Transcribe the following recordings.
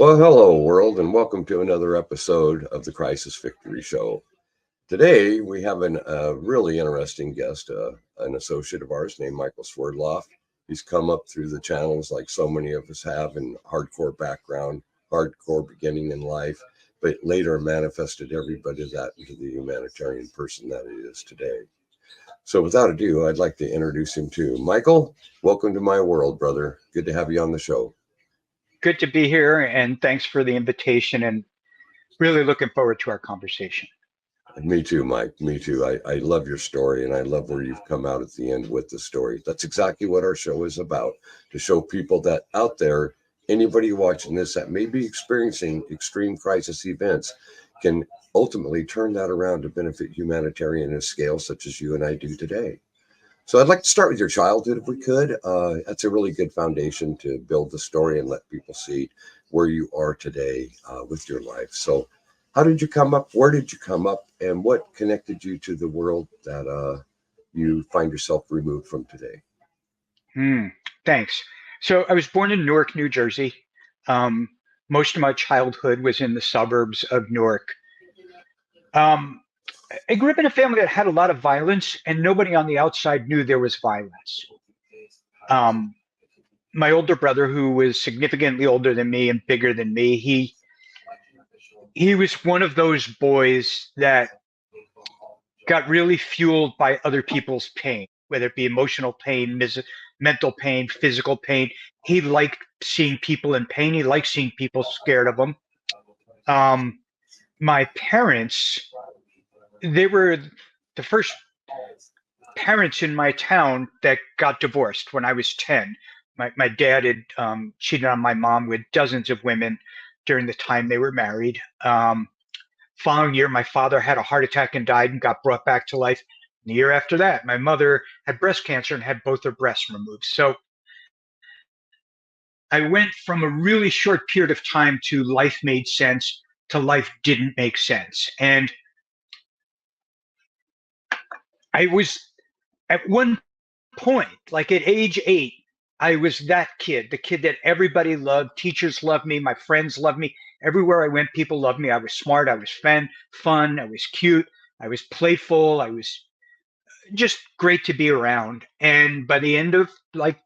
Well, hello, world, and welcome to another episode of the Crisis Victory Show. Today, we have a really interesting guest, an associate of ours named Michael Swerdloff. He's come up through the channels like so many of us have, in hardcore background, hardcore beginning in life, but later manifested every bit of that into the humanitarian person that he is today. So without ado, I'd like to introduce him to Michael. Welcome to my world, brother. Good to have you on the show. Good to be here, and thanks for the invitation, and really looking forward to our conversation. Me too, Mike. Me too. I love your story, and I love where you've come out at the end with the story. That's exactly what our show is about, to show people that out there, anybody watching this that may be experiencing extreme crisis events can ultimately turn that around to benefit humanitarian at a scale such as you and I do today. So I'd like to start with your childhood, if we could. That's a really good foundation to build the story and let people see where you are today with your life. So how did you come up? Where did you come up? And what connected you to the world that you find yourself removed from today? Thanks. So I was born in Newark, New Jersey. Most of my childhood was in the suburbs of Newark. I grew up in a family that had a lot of violence, and nobody on the outside knew there was violence. My older brother, who was significantly older than me and bigger than me, he was one of those boys that got really fueled by other people's pain, whether it be emotional pain, mental pain, physical pain. He liked seeing people in pain. He liked seeing people scared of him. My parents, they were the first parents in my town that got divorced when I was 10. My dad had cheated on my mom with dozens of women during the time they were married. Following year, my father had a heart attack and died and got brought back to life. The year after that, my mother had breast cancer and had both her breasts removed. So I went from a really short period of time to life made sense to life didn't make sense. And I was at one point, like at age 8, I was that kid, the kid that everybody loved. Teachers loved me. My friends loved me. Everywhere I went, people loved me. I was smart. I was fun. I was cute. I was playful. I was just great to be around. And by the end of like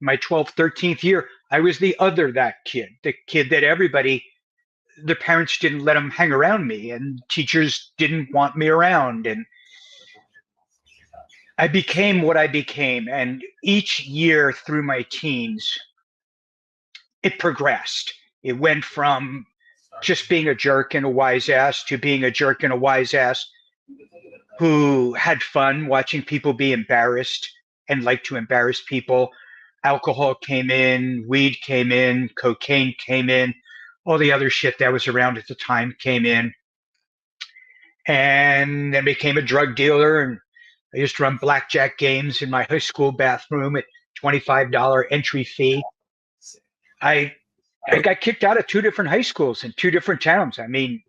my 12th, 13th year, I was that kid, the kid that everybody, the parents didn't let them hang around me, and teachers didn't want me around. And I became what I became. And each year through my teens, it progressed. It went from just being a jerk and a wise ass to being a jerk and a wise ass who had fun watching people be embarrassed and liked to embarrass people. Alcohol came in, weed came in, cocaine came in, all the other shit that was around at the time came in. And then became a drug dealer, and I used to run blackjack games in my high school bathroom at $25 entry fee. I got kicked out of 2 different high schools in 2 different towns. I mean,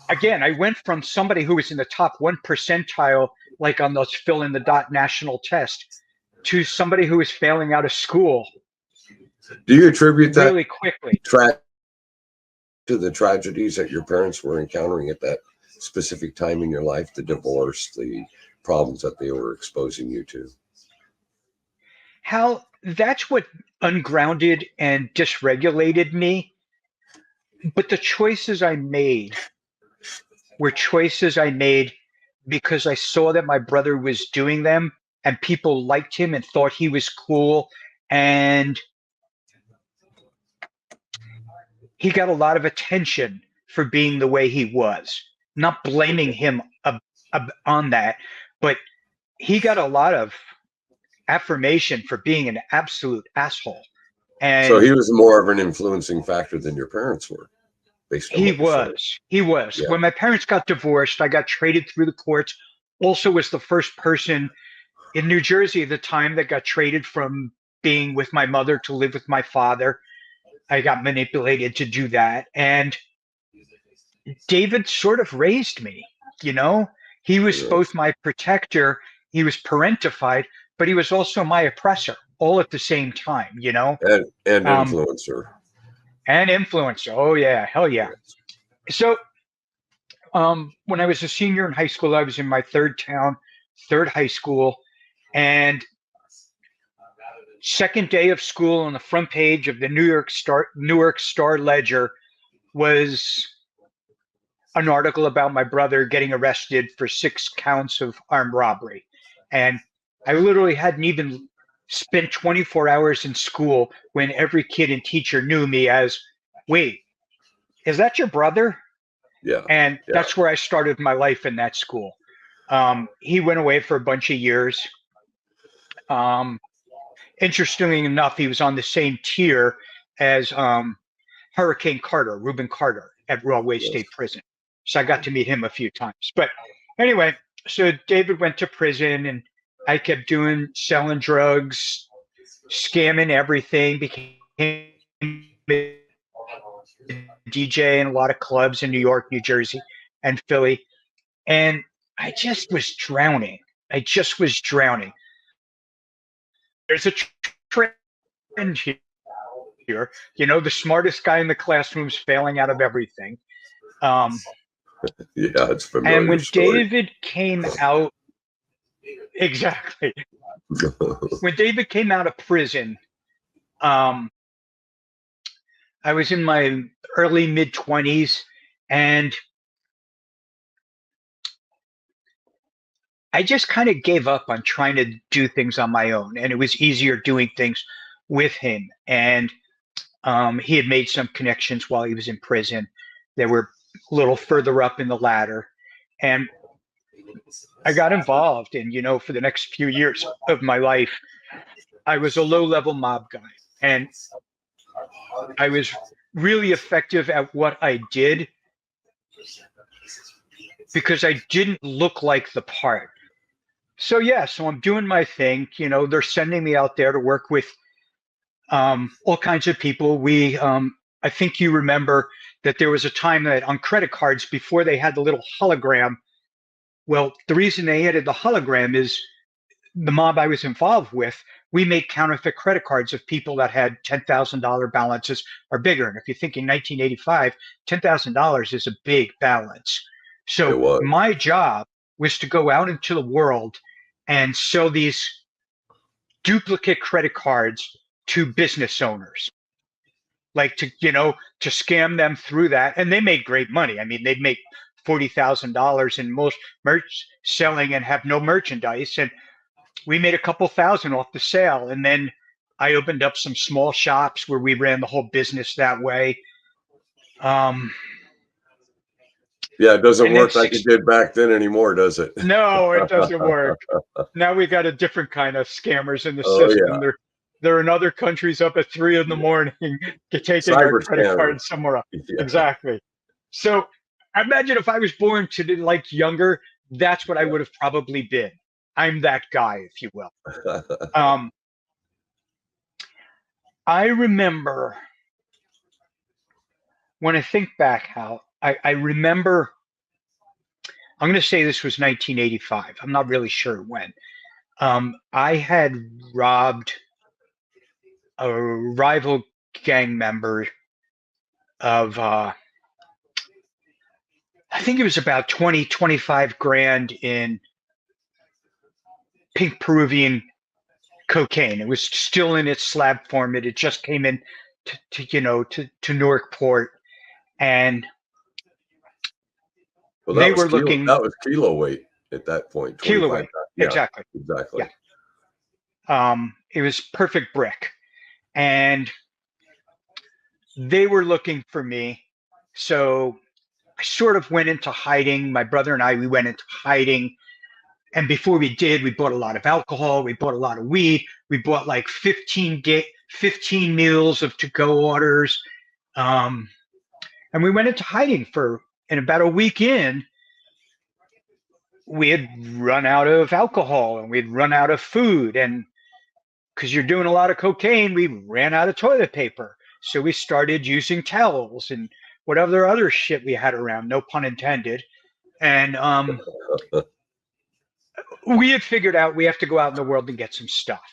again, I went from somebody who was in the top 1 percentile, like on those fill in the dot national test, to somebody who was failing out of school. Do you attribute that really quickly to the tragedies that your parents were encountering at that specific time in your life, the divorce, the problems that they were exposing you to? Hal, that's what ungrounded and dysregulated me. But the choices I made were choices I made because I saw that my brother was doing them, and people liked him and thought he was cool. And he got a lot of attention for being the way he was. Not blaming him on that, but he got a lot of affirmation for being an absolute asshole. And so he was more of an influencing factor than your parents were. He was. Yeah. When my parents got divorced, I got traded through the courts. Also was the first person in New Jersey at the time that got traded from being with my mother to live with my father. I got manipulated to do that. And David sort of raised me, He was both my protector, he was parentified, but he was also my oppressor, all at the same time, And influencer. And influence. Oh yeah, hell yeah. So when I was a senior in high school, I was in my third town, third high school, and second day of school on the front page of the Newark Star Ledger was an article about my brother getting arrested for 6 counts of armed robbery. And I literally hadn't even spent 24 hours in school when every kid and teacher knew me as, wait, is that your brother? Yeah. And Yeah. that's where I started my life in that school. He went away for a bunch of years. Interestingly enough, he was on the same tier as Hurricane Carter, Reuben Carter at Railway State Prison. So I got to meet him a few times. But anyway, so David went to prison and I kept selling drugs, scamming everything, became a DJ in a lot of clubs in New York, New Jersey, and Philly. And I just was drowning. There's a trend here. You know, the smartest guy in the classroom's failing out of everything. Yeah, it's familiar. And when story. David came out, exactly. When David came out of prison, I was in my early mid-20s, and I just kind of gave up on trying to do things on my own, and it was easier doing things with him. And he had made some connections while he was in prison that were a little further up in the ladder. And I got involved. And, you know, for the next few years of my life, I was a low-level mob guy. And I was really effective at what I did because I didn't look like the part. So, yeah, so I'm doing my thing. You know, they're sending me out there to work with all kinds of people. I think you remember that there was a time that on credit cards, before they had the little hologram, well, the reason they added the hologram is the mob I was involved with, we made counterfeit credit cards of people that had $10,000 balances or bigger. And if you think in 1985, $10,000 is a big balance. So my job was to go out into the world and sell these duplicate credit cards to business owners, like to scam them through that. And they made great money. I mean, they'd make $40,000 in most merch selling and have no merchandise. And we made a couple thousand off the sale. And then I opened up some small shops where we ran the whole business that way. Yeah, it doesn't work like it did back then anymore, does it? No, it doesn't work. Now we got a different kind of scammers in the system. Yeah. They're in other countries up at 3 a.m, taking our credit cards somewhere else. Yeah. Exactly. So imagine if I was born to like younger, that's what I would have probably been. I'm that guy, if you will. I remember when I think back, Hal, I remember, I'm going to say this was 1985. I'm not really sure when. I had robbed a rival gang member of, I think it was about 25 grand in pink Peruvian cocaine. It was still in its slab form. It just came in to Newark Port. And they were looking. That was kilo weight at that point. Kilo weight. Yeah, exactly. Yeah. It was perfect brick. And they were looking for me. So I sort of went into hiding. My brother and I, we went into hiding. And before we did, we bought a lot of alcohol. We bought a lot of weed. We bought like 15 meals of to-go orders. And we went into hiding and about a week in, we had run out of alcohol and we'd run out of food. And because you're doing a lot of cocaine, we ran out of toilet paper. So we started using towels and whatever other shit we had around, no pun intended. And we had figured out we have to go out in the world and get some stuff.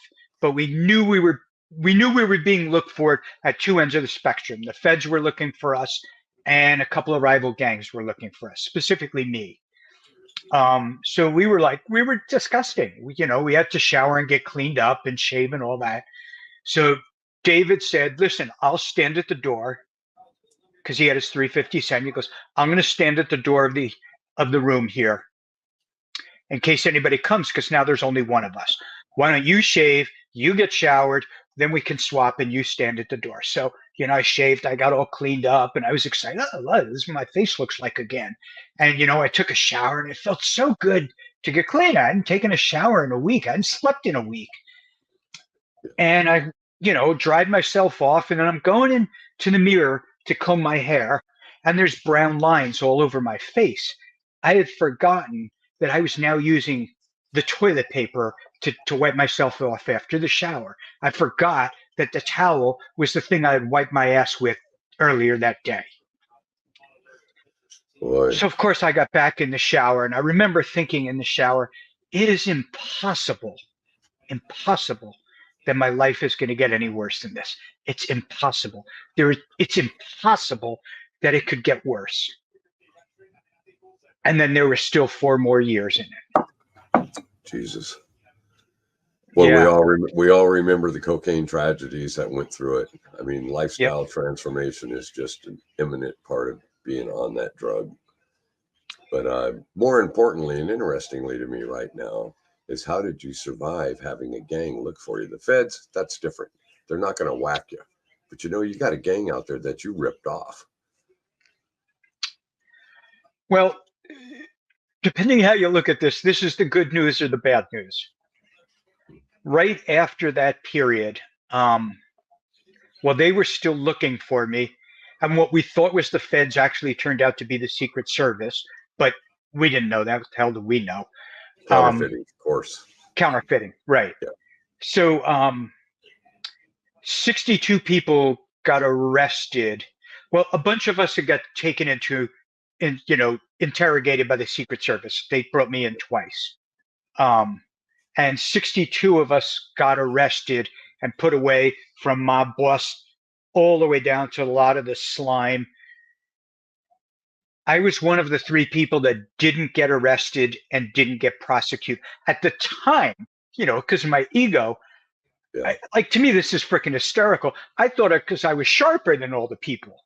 But we knew we were we knew we were being looked for at two ends of the spectrum. The feds were looking for us, and a couple of rival gangs were looking for us, specifically me. So we were disgusting. We had to shower and get cleaned up and shave and all that. So David said, listen, I'll stand at the door, because he had his 350 cent. He goes, I'm going to stand at the door of the room here in case anybody comes, because now there's only one of us. Why don't you shave, you get showered, then we can swap and you stand at the door. So, I shaved, I got all cleaned up, and I was excited. Oh, look, this is what my face looks like again. And, I took a shower, and it felt so good to get clean. I hadn't taken a shower in a week. I hadn't slept in a week. And I, dried myself off, and then I'm going into the mirror to comb my hair, and there's brown lines all over my face. I had forgotten that I was now using the toilet paper to wipe myself off after the shower. I forgot that the towel was the thing I had wiped my ass with earlier that day. Boy. So, of course, I got back in the shower, and I remember thinking in the shower, it is impossible that my life is going to get any worse than this. It's impossible. It's impossible that it could get worse. And then there were still 4 more years in it. Jesus. Well, yeah. we all remember the cocaine tragedies that went through it. I mean, lifestyle transformation is just an imminent part of being on that drug. But more importantly and interestingly to me right now is, how did you survive having a gang look for you? The feds, that's different. They're not going to whack you. But you got a gang out there that you ripped off. Well, depending how you look at this is the good news or the bad news. Right after that period, they were still looking for me, and what we thought was the feds actually turned out to be the Secret Service, but we didn't know that. What the hell do we know? Counterfeiting, of course. Counterfeiting, right. Yeah. So 62 people got arrested. Well, a bunch of us had got taken interrogated by the Secret Service. They brought me in twice. And 62 of us got arrested and put away, from mob boss all the way down to a lot of the slime. I was one of the 3 people that didn't get arrested and didn't get prosecuted. At the time, because of my ego, to me, this is freaking hysterical. I thought it because I was sharper than all the people.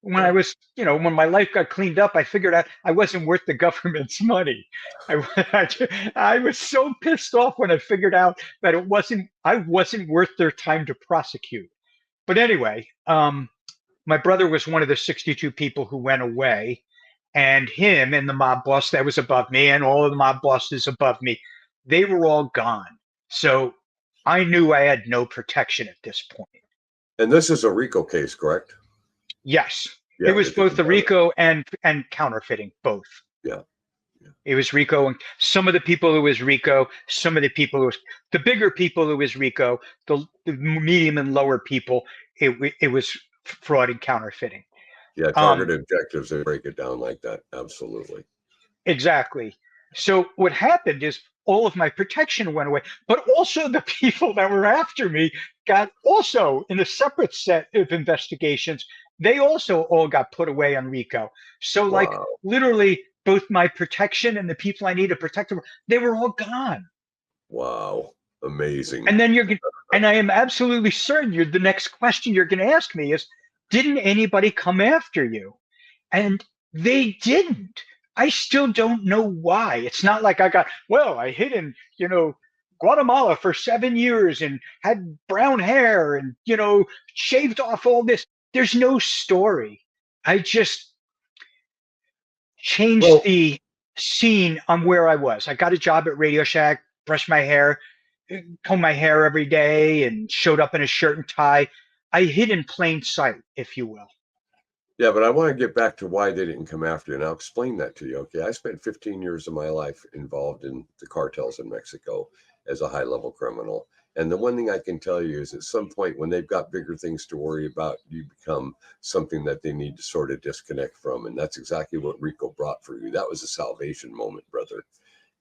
When I was, when my life got cleaned up, I figured out I wasn't worth the government's money. I was so pissed off when I figured out that I wasn't worth their time to prosecute. But anyway, my brother was one of the 62 people who went away, and him and the mob boss that was above me and all of the mob bosses above me, they were all gone. So I knew I had no protection at this point. And this is a RICO case, correct? Yes. It was both the RICO and counterfeiting, both. Yeah. It was RICO, and some of the people who was RICO, some of the people who was the bigger people who was RICO, the medium and lower people, it was fraud and counterfeiting. Yeah, target objectives, they break it down like that. Absolutely. Exactly. So what happened is all of my protection went away, but also the people that were after me got also in a separate set of investigations. They also all got put away on RICO. So literally both my protection and the people I need to protect them, they were all gone. Wow. Amazing. And then and I am absolutely certain the next question you're going to ask me is, didn't anybody come after you? And they didn't. I still don't know why. It's not like I hid in, Guatemala for 7 years and had brown hair and, shaved off all this. There's no story. I just changed the scene on where I was. I got a job at Radio Shack, brushed my hair, combed my hair every day, and showed up in a shirt and tie. I hid in plain sight, if you will. Yeah, but I want to get back to why they didn't come after you, and I'll explain that to you. Okay, I spent 15 years of my life involved in the cartels in Mexico as a high-level criminal. And the one thing I can tell you is, at some point when they've got bigger things to worry about, you become something that they need to sort of disconnect from. And that's exactly what RICO brought for you. That was a salvation moment, brother,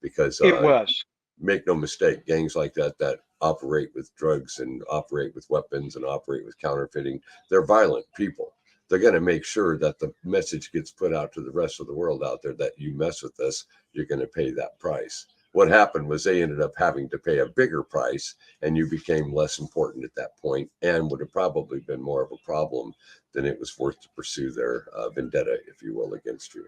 because it was. make no mistake, gangs like that operate with drugs and operate with weapons and operate with counterfeiting, they're violent people. They're going to make sure that the message gets put out to the rest of the world out there that you mess with us, you're going to pay that price. What happened was they ended up having to pay a bigger price, and you became less important at that point, and would have probably been more of a problem than it was worth to pursue their vendetta, if you will, against you.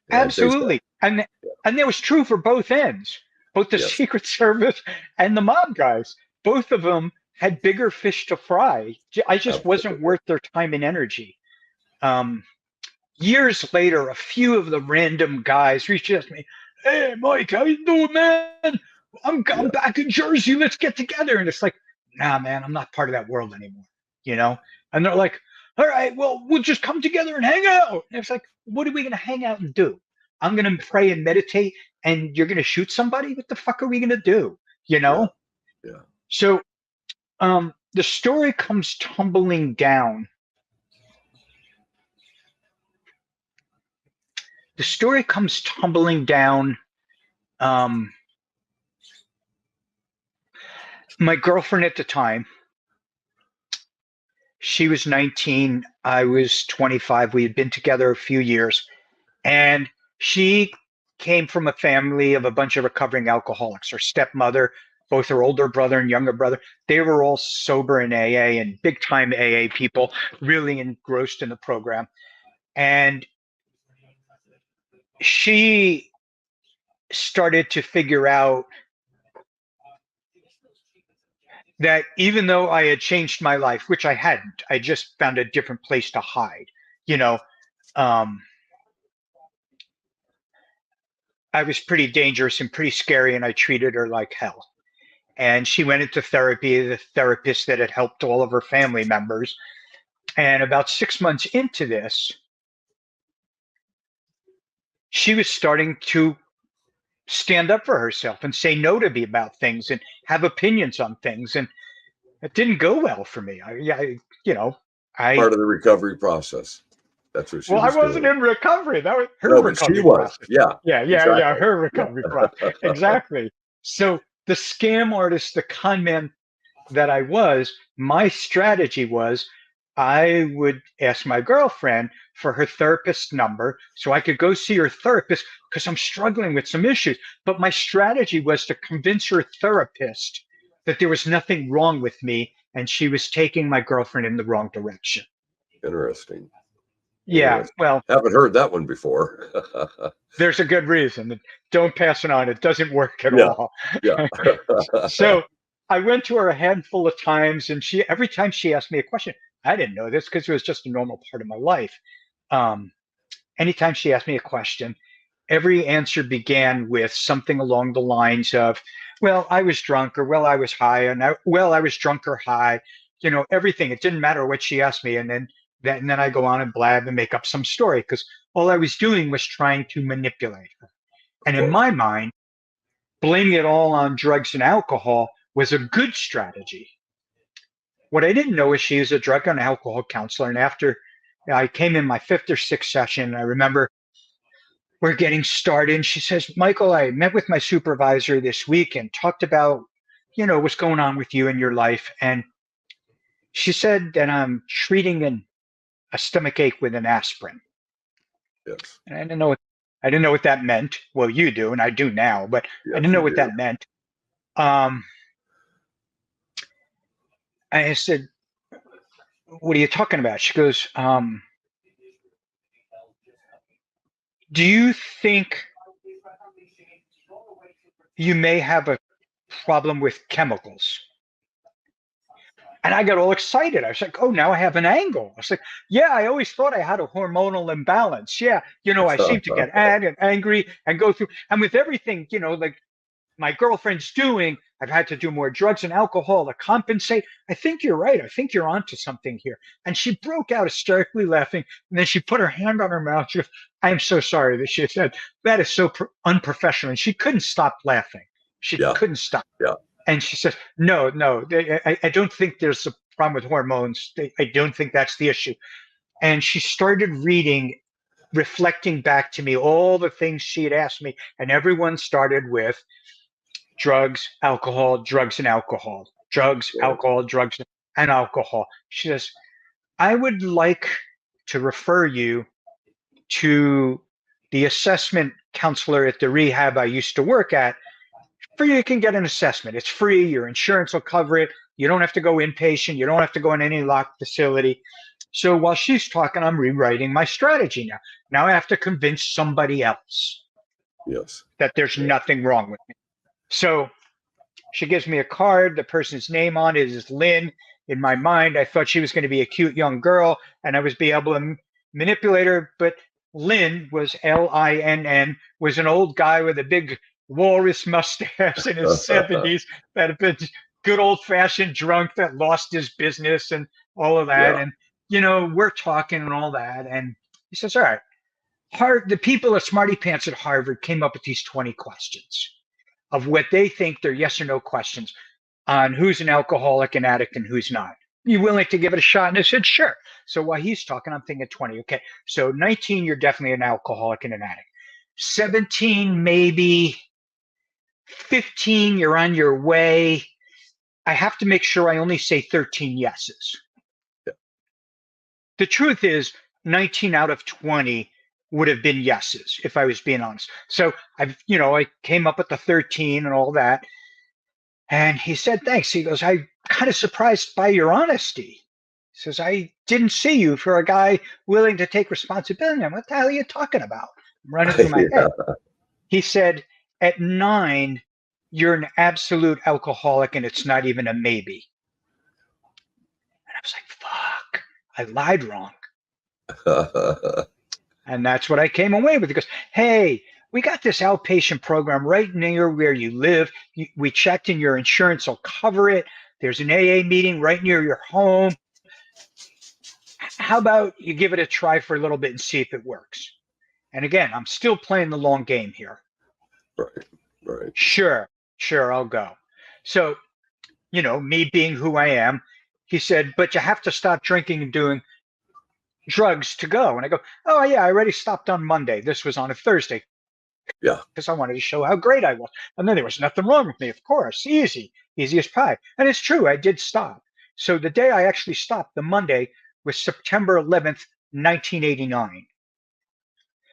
And Absolutely. And that was true for both ends, both the Secret Service and the mob guys. Both of them had bigger fish to fry. I just wasn't worth their time and energy. Years later, a few of the random guys reached out to me. Hey, Mike, how you doing, man? I'm back in Jersey. Let's get together. And it's like, nah, man, I'm not part of that world anymore, you know? And they're like, all right, well, we'll just come together and hang out. And it's like, what are we going to hang out and do? I'm going to pray and meditate, and you're going to shoot somebody? What the fuck are we going to do? You know? Yeah. So the story comes tumbling down. The story comes tumbling down. My girlfriend at the time, she was 19. I was 25. We had been together a few years. And she came from a family of a bunch of recovering alcoholics. Her stepmother, both her older brother and younger brother, they were all sober in AA and big time AA people, really engrossed in the program. And she started to figure out that even though I had changed my life, which I hadn't, I just found a different place to hide, you know. I was pretty dangerous and pretty scary, and I treated her like hell. And she went into therapy, the therapist that had helped all of her family members. And about 6 months into this, she was starting to stand up for herself and say no to me about things and have opinions on things. And it didn't go well for me. Part of the recovery process. That's what she was I wasn't doing. in recovery. That was her recovery process. Yeah, her recovery process. Exactly. So the scam artist, the con man that I was, my strategy was I would ask my girlfriend for her therapist's number so I could go see her therapist because I'm struggling with some issues. But my strategy was to convince her therapist that there was nothing wrong with me and she was taking my girlfriend in the wrong direction. Interesting. Yeah, well, haven't heard that one before. There's a good reason. Don't pass it on. It doesn't work at all. Yeah. So I went to her a handful of times, and every time she asked me a question, I didn't know this because it was just a normal part of my life. Anytime she asked me a question, every answer began with something along the lines of, well, I was drunk, or well, I was high, and I was drunk or high, everything. It didn't matter what she asked me. And then I go on and blab and make up some story because all I was doing was trying to manipulate her. And in my mind, blaming it all on drugs and alcohol was a good strategy. What I didn't know is she was a drug and alcohol counselor. And after I came in my 5th or 6th session, I remember we're getting started. And she says, Michael, I met with my supervisor this week and talked about, what's going on with you in your life. And she said that I'm treating a stomach ache with an aspirin. Yes. And I didn't know what that meant. Well, you do, and I do now, but I didn't know what that meant. I said, what are you talking about? She goes, do you think you may have a problem with chemicals? And I got all excited. I was like, oh, now I have an angle. I was like, yeah, I always thought I had a hormonal imbalance. Yeah, I seem to get angry and go through. And with everything, like my girlfriend's doing, I've had to do more drugs and alcohol to compensate. I think you're right. I think you're onto something here. And she broke out hysterically laughing. And then she put her hand on her mouth. She goes, I'm so sorry that she said, that is so unprofessional. And she couldn't stop laughing. She couldn't stop. Yeah. And she said, no, I don't think there's a problem with hormones. I don't think that's the issue. And she started reflecting back to me all the things she had asked me. And everyone started with, drugs, alcohol, drugs and alcohol, drugs, Right. alcohol, drugs and alcohol. She says, I would like to refer you to the assessment counselor at the rehab I used to work at. For you can get an assessment. It's free. Your insurance will cover it. You don't have to go inpatient. You don't have to go in any locked facility. So while she's talking, I'm rewriting my strategy now. Now I have to convince somebody else Yes. that there's Yeah. nothing wrong with me. So she gives me a card. The person's name on it is Lynn. In my mind, I thought she was going to be a cute young girl and I was be able to manipulate her. But Lynn was Linn, was an old guy with a big walrus mustache in his 70s that had been good old fashioned drunk that lost his business and all of that. Yeah. And, we're talking and all that. And he says, all right, the people at Smarty Pants at Harvard came up with these 20 questions of what they think they're yes or no questions on who's an alcoholic and addict and who's not. You willing to give it a shot? And I said, sure. So while he's talking, I'm thinking 20. Okay. So 19, you're definitely an alcoholic and an addict. 17, maybe. 15, you're on your way. I have to make sure I only say 13 yeses. Yeah. The truth is 19 out of 20 would have been yeses if I was being honest. So I came up with the 13 and all that. And he said, thanks. He goes, I'm kind of surprised by your honesty. He says, I didn't see you for a guy willing to take responsibility. And what the hell are you talking about? I'm running through my Yeah. head. He said, at 9, you're an absolute alcoholic and it's not even a maybe. And I was like, fuck, I lied wrong. And that's what I came away with. He goes, hey, we got this outpatient program right near where you live. We checked and your insurance will cover it. There's an AA meeting right near your home. How about you give it a try for a little bit and see if it works? And again, I'm still playing the long game here. Right. Sure, I'll go. So, me being who I am, he said, but you have to stop drinking and doing drugs to go. And I go, oh, yeah, I already stopped on Monday. This was on a Thursday. Yeah. Because I wanted to show how great I was. And then there was nothing wrong with me, of course. Easy as pie. And it's true, I did stop. So the day I actually stopped, the Monday, was September 11th, 1989.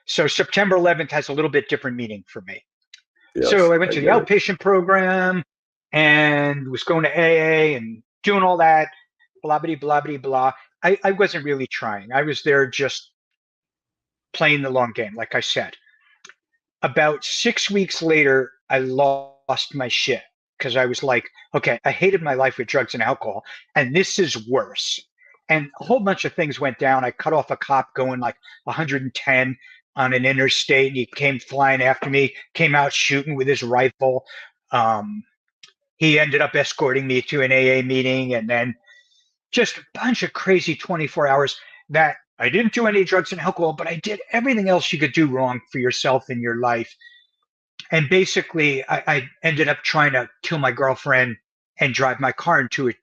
So September 11th has a little bit different meaning for me. Yes, so I went to the get it. outpatient program and was going to AA and doing all that, blah, blah, blah, blah, blah. I wasn't really trying. I was there just playing the long game, like I said. About 6 weeks later, I lost my shit because I was like, okay, I hated my life with drugs and alcohol, and this is worse. And a whole bunch of things went down. I cut off a cop going like 110 on an interstate, and he came flying after me, came out shooting with his rifle. He ended up escorting me to an AA meeting, and then just a bunch of crazy 24 hours that I didn't do any drugs and alcohol, but I did everything else you could do wrong for yourself in your life. And basically, I ended up trying to kill my girlfriend and drive my car into a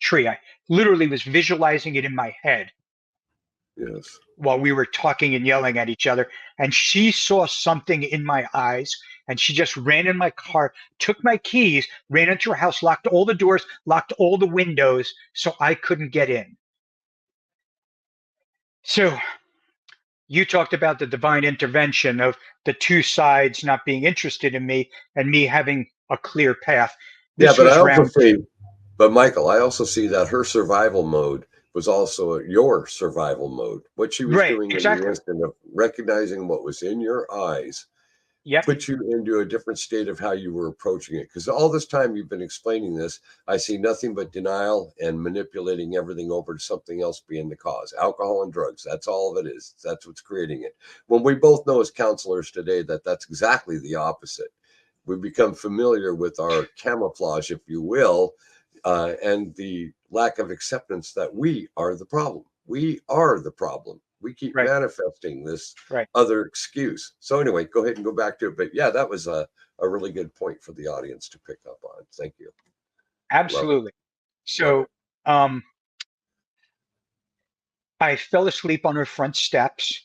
tree. I literally was visualizing it in my head. Yes. While we were talking and yelling at each other. And she saw something in my eyes and she just ran in my car, took my keys, ran into her house, locked all the doors, locked all the windows so I couldn't get in. So you talked about the divine intervention of the two sides not being interested in me and me having a clear path. This But was I also round see, but Michael, I also see that her survival mode was also your survival mode. What she was right, doing in the exactly. instant of recognizing what was in your eyes Yep. put you into a different state of how you were approaching it. Because all this time you've been explaining this, I see nothing but denial and manipulating everything over to something else being the cause. Alcohol and drugs. That's all of it is. That's what's creating it. When we both know as counselors today that that's exactly the opposite. We become familiar with our camouflage, if you will, and the lack of acceptance that we are the problem. We are the problem. We keep manifesting this other excuse. So anyway, go ahead and go back to it. But yeah, that was a really good point for the audience to pick up on. Thank you. Absolutely. So I fell asleep on her front steps.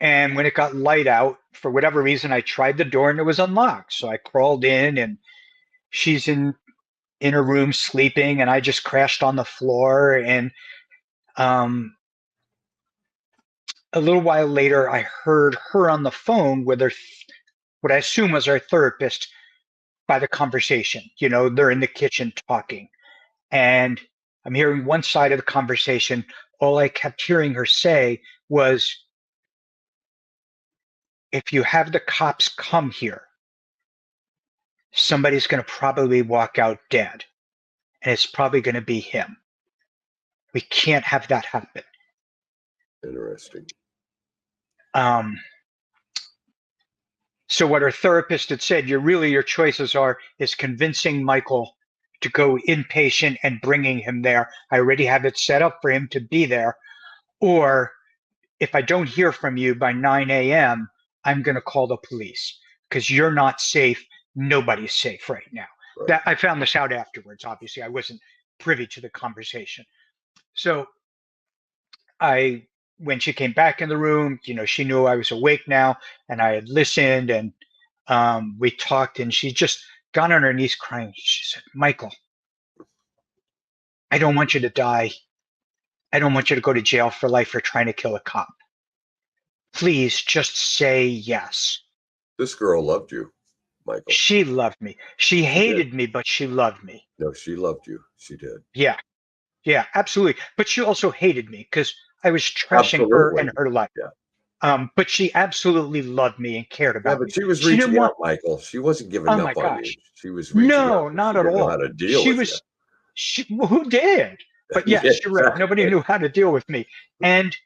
And when it got light out, for whatever reason, I tried the door and it was unlocked. So I crawled in, and she's in her room sleeping, and I just crashed on the floor. And a little while later, I heard her on the phone with her, what I assume was her therapist, by the conversation. They're in the kitchen talking. And I'm hearing one side of the conversation. All I kept hearing her say was, if you have the cops come here, somebody's going to probably walk out dead, and it's probably going to be him. We can't have that happen. Interesting. So what her therapist had said, your choices is convincing Michael to go inpatient and bringing him there. I already have it set up for him to be there. Or if I don't hear from you by 9 a.m., I'm going to call the police, because you're not safe. Nobody's safe right now. Right. That I found this out afterwards. Obviously, I wasn't privy to the conversation. So when she came back in the room, she knew I was awake now, and I had listened, and we talked, and she just got on her knees crying. She said, Michael, I don't want you to die. I don't want you to go to jail for life for trying to kill a cop. Please just say yes. This girl loved you, Michael. She loved me. She hated me, but she loved me. No, she loved you. She did. Yeah, absolutely. But she also hated me because I was trashing her and her life. Yeah. But she absolutely loved me and cared about me. But she was reaching out, Michael. She wasn't giving up on you. She was reaching out. No, not at all. Know how to deal with you. Who did? But yes, Yeah, you're right. Nobody knew how to deal with me. And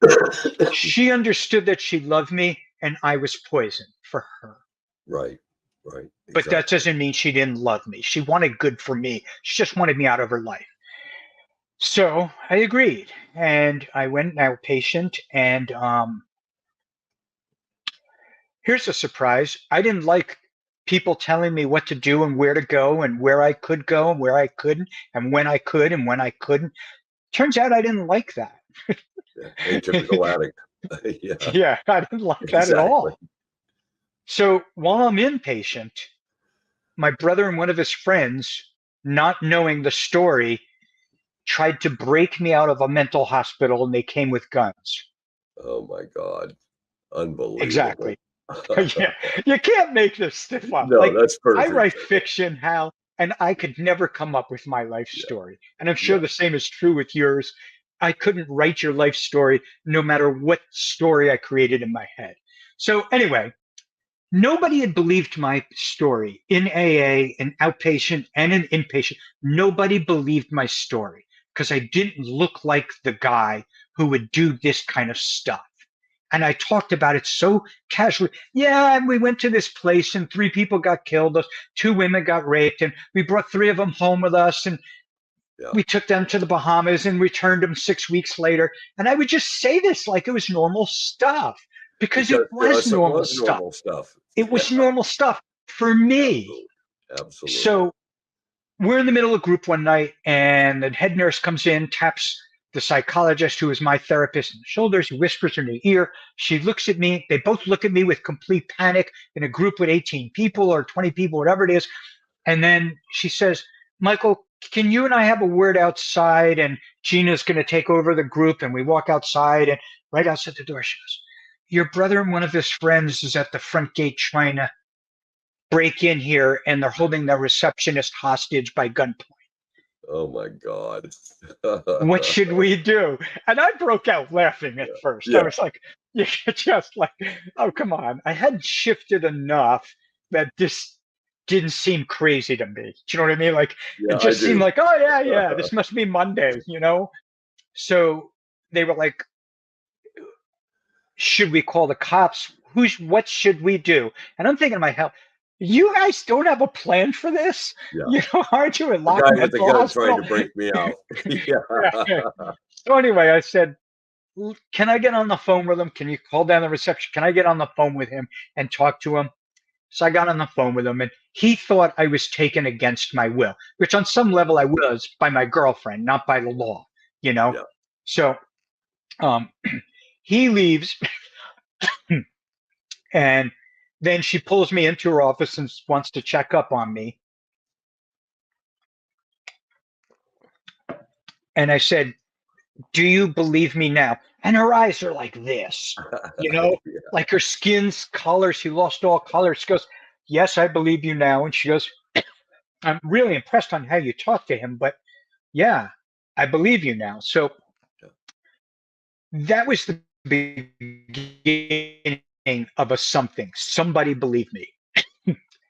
she understood that she loved me and I was poison for her. Right. Exactly. But that doesn't mean she didn't love me. She wanted good for me. She just wanted me out of her life. So I agreed. And I went outpatient. And here's a surprise. I didn't like people telling me what to do and where to go and where I could go and where I couldn't and when I could and when I couldn't. Turns out I didn't like that. Atypical addict. Yeah, I didn't like that at all. So while I'm inpatient, my brother and one of his friends, not knowing the story, tried to break me out of a mental hospital, and they came with guns. Oh my God. Unbelievable. Exactly. Yeah, you can't make this stuff up. No, that's perfect. I write fiction, Hal, and I could never come up with my life story. And I'm sure the same is true with yours. I couldn't write your life story no matter what story I created in my head. So anyway, nobody had believed my story in AA, in outpatient, and in inpatient. Nobody believed my story because I didn't look like the guy who would do this kind of stuff. And I talked about it so casually. Yeah, and we went to this place and 3 people got killed. 2 women got raped, and we brought 3 of them home with us. And we took them to the Bahamas and returned them 6 weeks later. And I would just say this like it was normal stuff because it was normal stuff. It was normal stuff for me. Absolutely. So we're in the middle of group one night, and the head nurse comes in, taps the psychologist who is my therapist in the shoulders. He whispers in her ear. She looks at me. They both look at me with complete panic in a group with 18 people or 20 people, whatever it is. And then she says, Michael, can you and I have a word outside? And Gina's going to take over the group. And we walk outside, and right outside the door, she goes, your brother and one of his friends is at the front gate trying to break in here, and they're holding the receptionist hostage by gunpoint. Oh my God. What should we do? And I broke out laughing at first. I was like, you just like, oh, come on. I hadn't shifted enough that this didn't seem crazy to me. Do you know what I mean? Like, it just seemed like, oh, yeah, this must be Monday, So they were like, should we call the cops? What should we do? And I'm thinking to myself, you guys don't have a plan for this? Aren't you in locked mental hospital? Trying to break me out. So anyway, I said, can I get on the phone with him? Can you call down the reception? Can I get on the phone with him and talk to him? So I got on the phone with him, and he thought I was taken against my will, which on some level I was by my girlfriend, not by the law, So he leaves. And then she pulls me into her office and wants to check up on me. And I said, do you believe me now? And her eyes are like this, Yeah. like her skin's color. She lost all color. She goes, yes, I believe you now. And she goes, I'm really impressed on how you talk to him, but yeah, I believe you now. So that was the beginning of a something. Somebody believed me.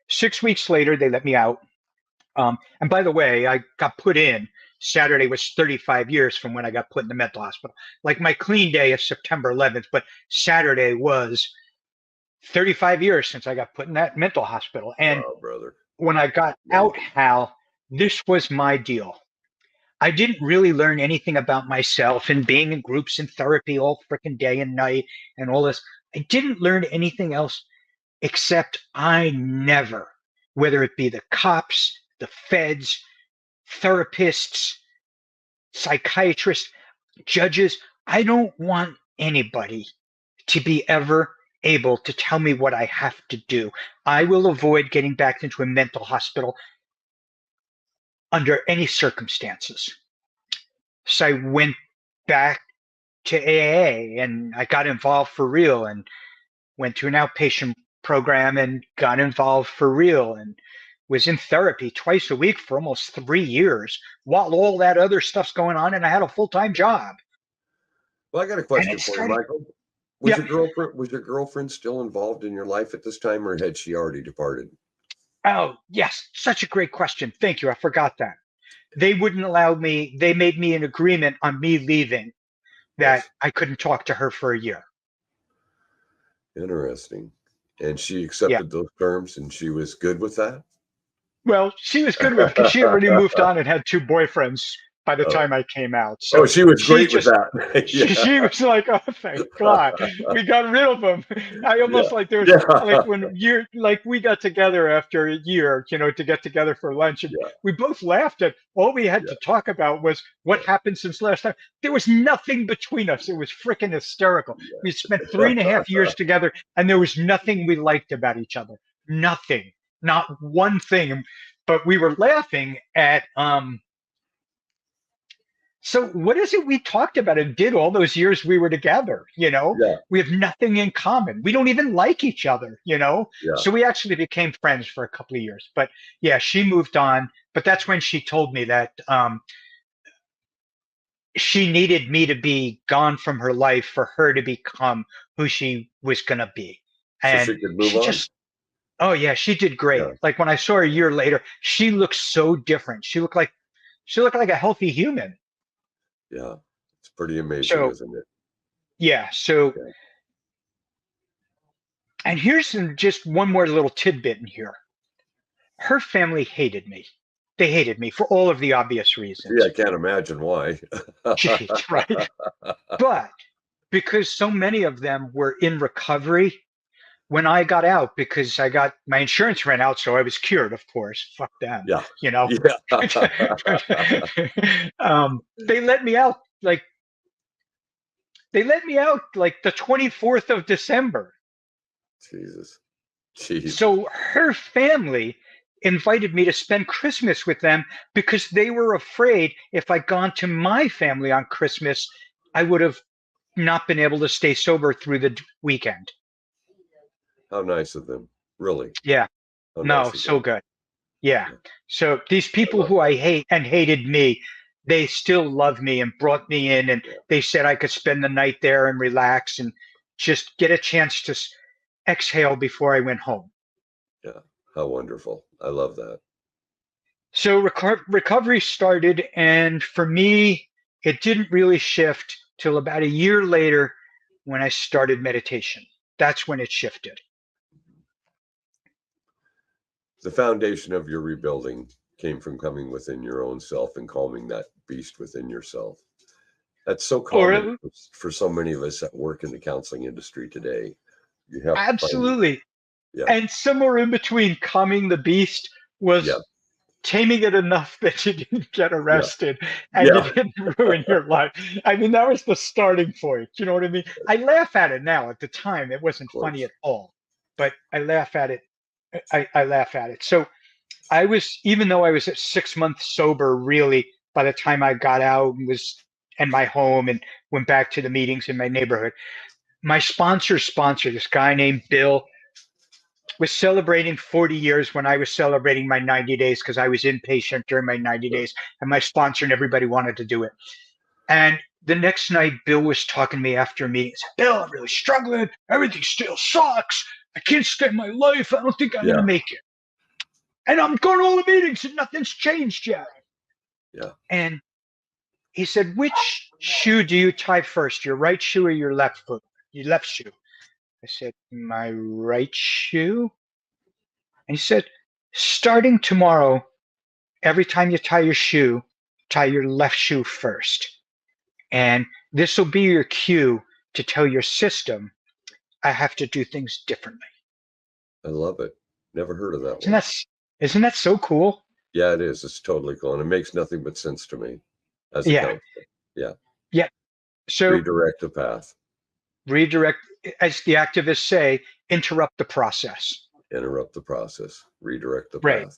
6 weeks later, they let me out. And by the way, I got put in. Saturday was 35 years from when I got put in the mental hospital. Like my clean day is September 11th, but Saturday was 35 years since I got put in that mental hospital. And Wow, brother. when I got out, Hal, this was my deal. I didn't really learn anything about myself and being in groups and therapy all freaking day and night and all this. I didn't learn anything else except I never, whether it be the cops, the feds, therapists, psychiatrists, judges, I don't want anybody to be ever able to tell me what I have to do. I will avoid getting back into a mental hospital under any circumstances. So I went back to AA and I got involved for real and went to an outpatient program and got involved for real and was in therapy twice a week for almost 3 years while all that other stuff's going on, and I had a full-time job. Well, I got a question for you, Michael. Was your girlfriend still involved in your life at this time, or had she already departed? Oh, yes, such a great question. Thank you. I forgot that. They wouldn't allow me. They made me an agreement on me leaving that I couldn't talk to her for a year. Interesting. And she accepted those terms, and she was good with that? Well, she was good with it because she already moved on and had 2 boyfriends by the time I came out. So she was great with that. She was like, oh, thank God, we got rid of them. I almost like there was like when we got together after a year, to get together for lunch, and we both laughed at all we had to talk about was what happened since last time. There was nothing between us. It was freaking hysterical. We spent 3.5 years together, and there was nothing we liked about each other. Nothing, not one thing. But we were laughing at so what is it we talked about and did all those years we were together? We have nothing in common. We don't even like each other, So we actually became friends for a couple of years. But yeah, she moved on. But that's when she told me that she needed me to be gone from her life for her to become who she was going to be. And so she could move on? Oh, yeah, she did great. Yeah. Like when I saw her a year later, she looked so different. She looked like a healthy human. Yeah, it's pretty amazing, isn't it? Yeah. So, and here's just one more little tidbit in here. Her family hated me. They hated me for all of the obvious reasons. Yeah, I can't imagine why. Jeez, right? But because so many of them were in recovery when I got out, because my insurance ran out, so I was cured, of course. Fuck them. Yeah. They let me out like the 24th of December. Jesus. So her family invited me to spend Christmas with them because they were afraid if I'd gone to my family on Christmas, I would have not been able to stay sober through the weekend. How nice of them. Really. Yeah. So good. Yeah. So these people who I hate and hated me, they still love me and brought me in, and they said I could spend the night there and relax and just get a chance to exhale before I went home. Yeah. How wonderful. I love that. So recovery started, and for me, it didn't really shift till about a year later when I started meditation. That's when it shifted. The foundation of your rebuilding came from coming within your own self and calming that beast within yourself. That's so common for so many of us that work in the counseling industry today. You have absolutely. And somewhere in between calming the beast was taming it enough that you didn't get arrested and you didn't ruin your life. I mean, that was the starting point. You know what I mean? I laugh at it now. At the time, it wasn't funny at all. but I laugh at it. I laugh at it. So I was, even though I was at 6 months sober, really, by the time I got out and was in my home and went back to the meetings in my neighborhood, my sponsor, this guy named Bill, was celebrating 40 years when I was celebrating my 90 days because I was inpatient during my 90 days, and my sponsor and everybody wanted to do it. And the next night, Bill was talking to me after a meeting. He said, Bill, I'm really struggling. Everything still sucks. I can't stand my life. I don't think I'm going to make it. And I'm going to all the meetings and nothing's changed yet. Yeah. And he said, which shoe do you tie first, your right shoe or your left foot? Your left shoe. I said, my right shoe. And he said, starting tomorrow, every time you tie your shoe, tie your left shoe first. And this will be your cue to tell your system, I have to do things differently. I love it. Never heard of that one. Isn't that so cool? Yeah, it is. It's totally cool. And it makes nothing but sense to me as a counselor. Yeah. Yeah. So redirect the path. Redirect, as the activists say, interrupt the process. Interrupt the process. Redirect the right. path.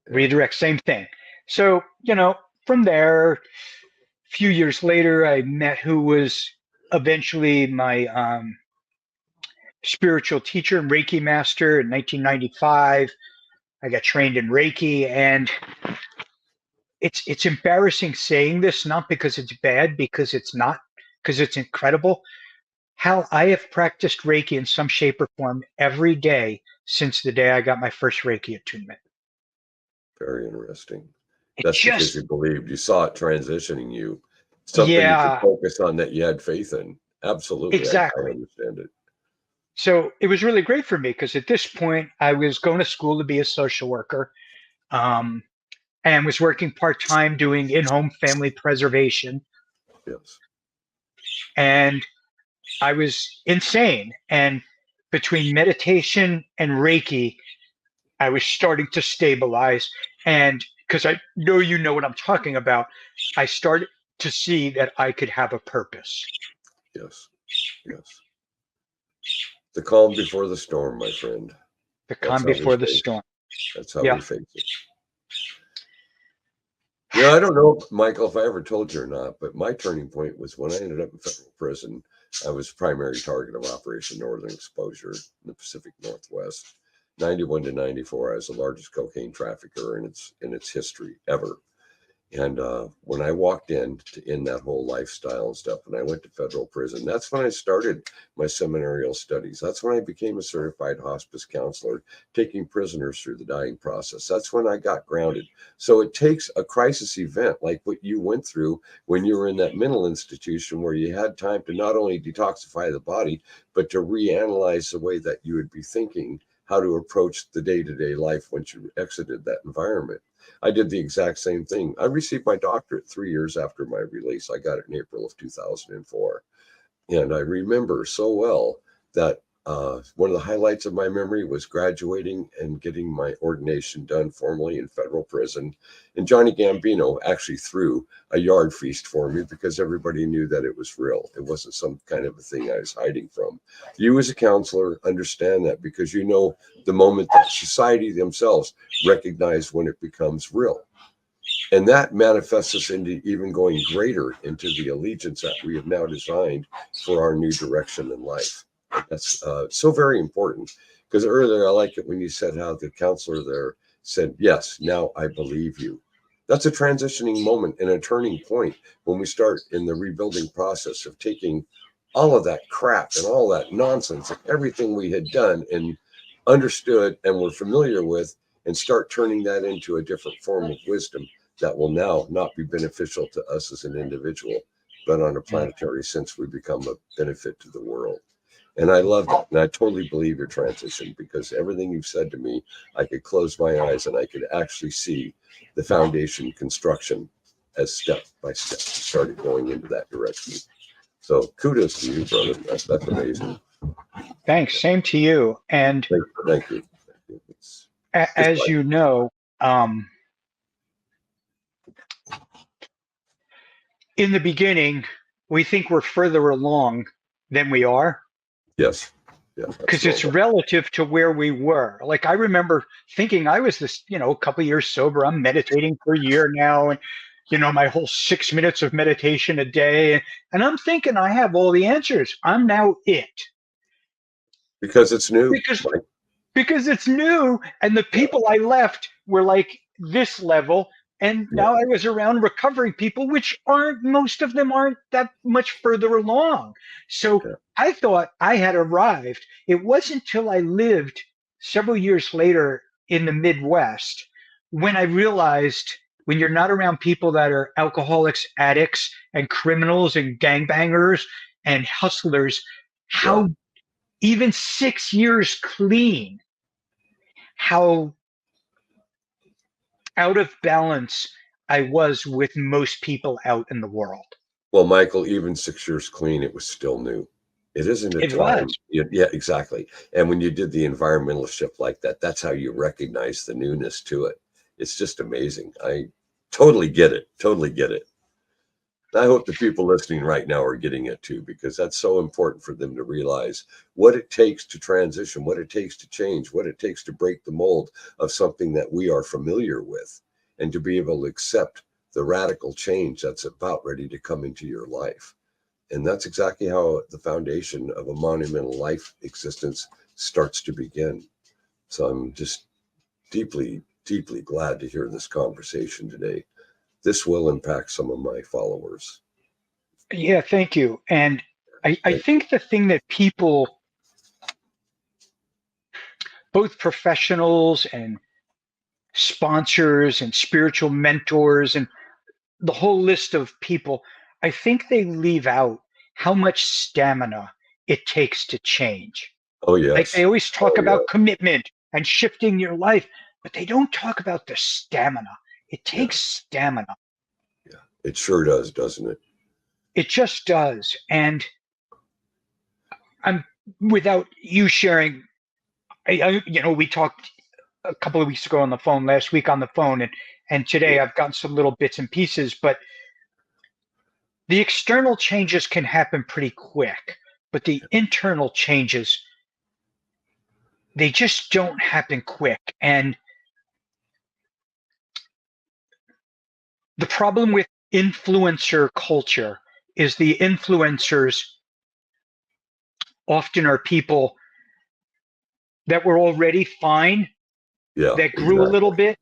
Yeah. Redirect, same thing. So, from there, a few years later, I met who was eventually my spiritual teacher and Reiki Master in 1995. I got trained in Reiki, and it's embarrassing saying this, not because it's bad, because it's not, because it's incredible. Hal, I have practiced Reiki in some shape or form every day since the day I got my first Reiki attunement. Very interesting. That's because you believed, you saw it transitioning you. Something you could focus on that you had faith in. Absolutely. Exactly. I understand it. So it was really great for me because at this point I was going to school to be a social worker, and was working part-time doing in-home family preservation. Yes. And I was insane. And between meditation and Reiki, I was starting to stabilize. And because I know you know what I'm talking about, I started to see that I could have a purpose. Yes. Yes. The calm before the storm, my friend. The calm before the storm. That's how we face it. I don't know, Michael, if I ever told you or not, but my turning point was when I ended up in federal prison. I was primary target of Operation Northern Exposure in the Pacific Northwest. 91 to 94, I was the largest cocaine trafficker in its history ever. And when I walked in that whole lifestyle and stuff, and I went to federal prison, that's when I started my seminarial studies. That's when I became a certified hospice counselor, taking prisoners through the dying process. That's when I got grounded. So it takes a crisis event like what you went through when you were in that mental institution, where you had time to not only detoxify the body, but to reanalyze the way that you would be thinking, how to approach the day-to-day life once you exited that environment. I did the exact same thing. I received my doctorate 3 years after my release. I got it in April of 2004. And I remember so well that one of the highlights of my memory was graduating and getting my ordination done formally in federal prison. And Johnny Gambino actually threw a yard feast for me because everybody knew that it was real. It wasn't some kind of a thing I was hiding from. You as a counselor understand that, because you know the moment that society themselves recognize when it becomes real. And that manifests us into even going greater into the allegiance that we have now designed for our new direction in life. That's so very important, because earlier I like it when you said how the counselor there said, yes, now I believe you. That's a transitioning moment and a turning point when we start in the rebuilding process of taking all of that crap and all that nonsense, everything we had done and understood and were familiar with, and start turning that into a different form of wisdom that will now not be beneficial to us as an individual, but on a planetary sense, we become a benefit to the world. And I love that. And I totally believe your transition, because everything you've said to me, I could close my eyes and I could actually see the foundation construction as step by step started going into that direction. So kudos to you, brother. That's amazing. Thanks. Same to you. And thank you. As you know, in the beginning, we think we're further along than we are. Yes. Yeah, because it's relative to where we were. Like I remember thinking I was this, a couple of years sober. I'm meditating for a year now, and my whole 6 minutes of meditation a day, and I'm thinking I have all the answers. I'm now it because it's new. Because it's new, and the people I left were like this level, and now I was around recovering people, which most of them aren't that much further along. So I thought I had arrived. It wasn't until I lived several years later in the Midwest when I realized when you're not around people that are alcoholics, addicts, and criminals and gangbangers and hustlers, how even 6 years clean, how out of balance I was with most people out in the world. Well, Michael, even 6 years clean, it was still new. It isn't a time. Yeah, exactly. And when you did the environmental shift like that, that's how you recognize the newness to it. It's just amazing. I totally get it. Totally get it. I hope the people listening right now are getting it too, because that's so important for them to realize what it takes to transition, what it takes to change, what it takes to break the mold of something that we are familiar with, and to be able to accept the radical change that's about ready to come into your life. And that's exactly how the foundation of a monumental life existence starts to begin. So I'm just deeply, deeply glad to hear this conversation today. This will impact some of my followers. Yeah, thank you. And I think the thing that people, both professionals and sponsors and spiritual mentors and the whole list of people, I think they leave out how much stamina it takes to change. Oh, yes. Like they always talk about commitment and shifting your life, but they don't talk about the stamina. It takes stamina. Yeah, it sure does, doesn't it? It just does. And I'm, without you sharing, we talked a couple of weeks ago on the phone, last week on the phone, and today I've gotten some little bits and pieces, but the external changes can happen pretty quick, but the internal changes, they just don't happen quick. And the problem with influencer culture is the influencers often are people that were already fine, that grew a little bit,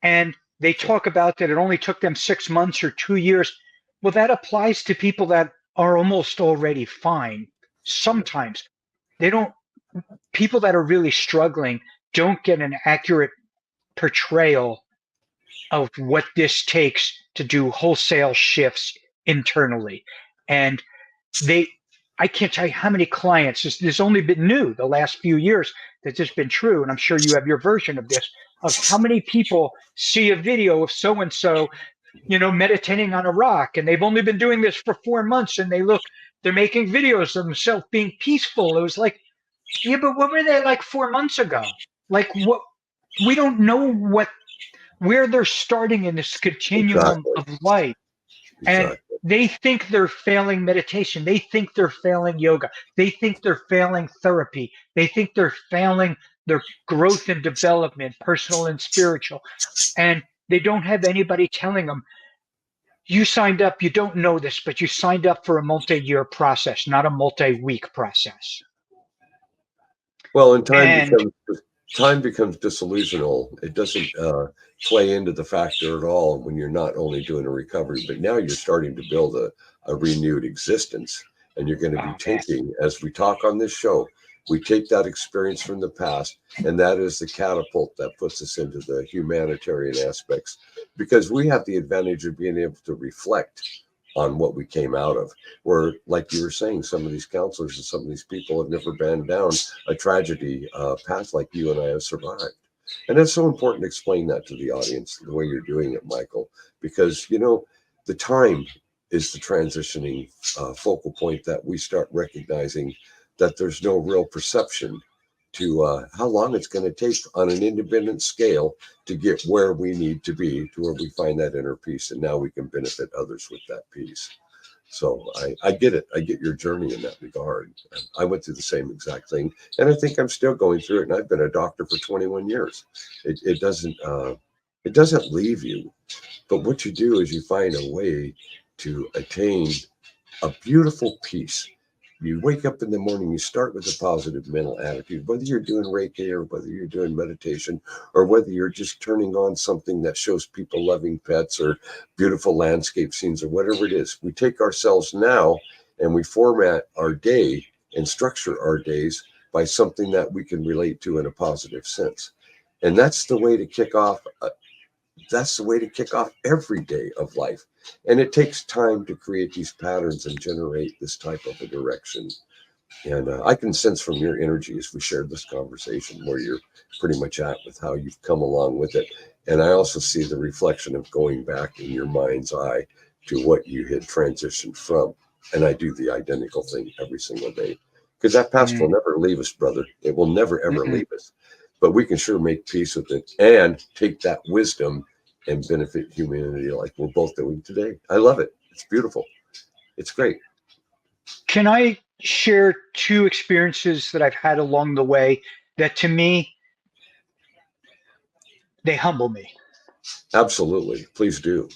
and they talk about that it only took them 6 months or 2 years. Well, that applies to people that are almost already fine. Sometimes people that are really struggling don't get an accurate portrayal of what this takes to do wholesale shifts internally. And I can't tell you how many clients, this only been new the last few years that's just been true, and I'm sure you have your version of this, of how many people see a video of so-and-so, meditating on a rock, and they've only been doing this for 4 months, and they're making videos of themselves being peaceful. It was like, yeah, but what were they like 4 months ago? Like what? We don't know where they're starting in this continuum of life. And they think they're failing meditation. They think they're failing yoga. They think they're failing therapy. They think they're failing their growth and development, personal and spiritual. And they don't have anybody telling them, you signed up, you don't know this, but you signed up for a multi-year process, not a multi-week process. Well, and time becomes disillusional. It doesn't play into the factor at all when you're not only doing a recovery, but now you're starting to build a renewed existence. And you're going to be taking, as we talk on this show, we take that experience from the past, and that is the catapult that puts us into the humanitarian aspects, because we have the advantage of being able to reflect on what we came out of. Where, like you were saying, some of these counselors and some of these people have never been down a tragedy path like you and I have survived. And it's so important to explain that to the audience, the way you're doing it, Michael, because, the time is the transitioning focal point that we start recognizing that there's no real perception to how long it's going to take on an independent scale to get where we need to be, to where we find that inner peace, and now we can benefit others with that peace. So I get it. I get your journey in that regard. I went through the same exact thing, and I think I'm still going through it. And I've been a doctor for 21 years. It doesn't leave you, but what you do is you find a way to attain a beautiful peace. You wake up in the morning, you start with a positive mental attitude, whether you're doing Reiki or whether you're doing meditation or whether you're just turning on something that shows people loving pets or beautiful landscape scenes or whatever it is. We take ourselves now and we format our day and structure our days by something that we can relate to in a positive sense. And that's the way to kick off. That's the way to kick off every day of life. And it takes time to create these patterns and generate this type of a direction. And I can sense from your energy as we shared this conversation where you're pretty much at with how you've come along with it. And I also see the reflection of going back in your mind's eye to what you had transitioned from. And I do the identical thing every single day because that past will never leave us, brother. It will never, ever leave us. But we can sure make peace with it and take that wisdom and benefit humanity like we're both doing today. I love it. It's beautiful. It's great. Can I share two experiences that I've had along the way that to me, they humble me? Absolutely. Please do.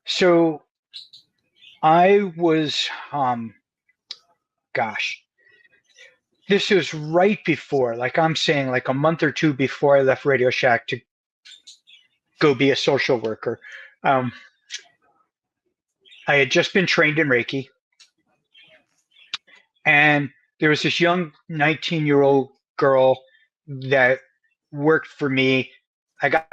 So I was, this was right before, like I'm saying, like a month or two before I left Radio Shack to go be a social worker. I had just been trained in Reiki, and there was this young 19-year-old girl that worked for me. I got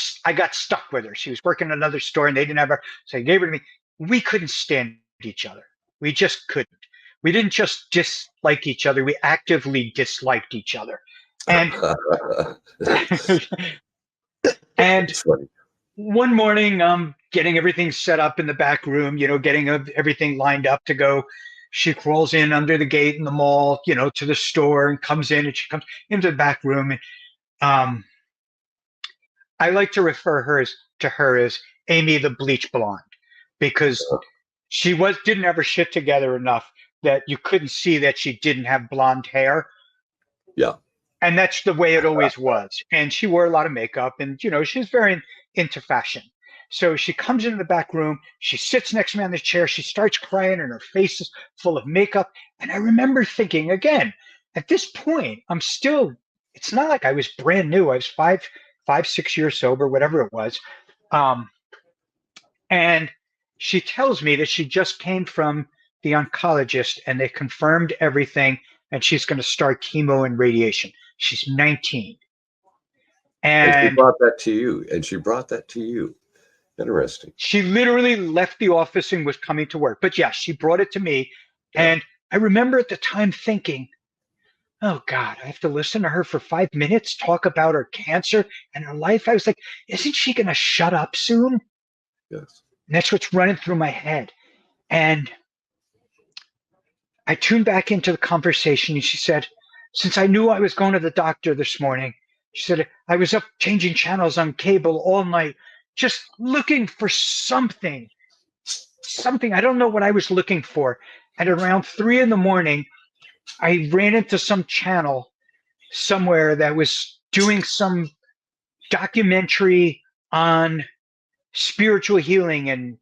stuck with her. She was working at another store and they didn't have her, so I gave her to me. We couldn't stand each other. We just couldn't. We didn't just dislike each other. We actively disliked each other. And and one morning, I'm getting everything set up in the back room, getting everything lined up to go. She crawls in under the gate in the mall, to the store and comes in, and she comes into the back room. And I like to refer to her as Amy the Bleach Blonde, because she didn't have her shit together enough that you couldn't see that she didn't have blonde hair. Yeah. And that's the way it always was. And she wore a lot of makeup and, she's very into fashion. So she comes into the back room, she sits next to me on the chair, she starts crying and her face is full of makeup. And I remember thinking, again, at this point, it's not like I was brand new. I was 6 years sober, whatever it was. And she tells me that she just came from the oncologist and they confirmed everything and she's going to start chemo and radiation. She's 19. And she brought that to you. Interesting. She literally left the office and was coming to work. But yeah, she brought it to me. Yeah. And I remember at the time thinking, oh God, I have to listen to her for 5 minutes, talk about her cancer and her life. I was like, isn't she going to shut up soon? Yes. And that's what's running through my head. And I tuned back into the conversation and she said, since I knew I was going to the doctor this morning, she said, I was up changing channels on cable all night, just looking for something. I don't know what I was looking for. And around 3 a.m, I ran into some channel somewhere that was doing some documentary on spiritual healing and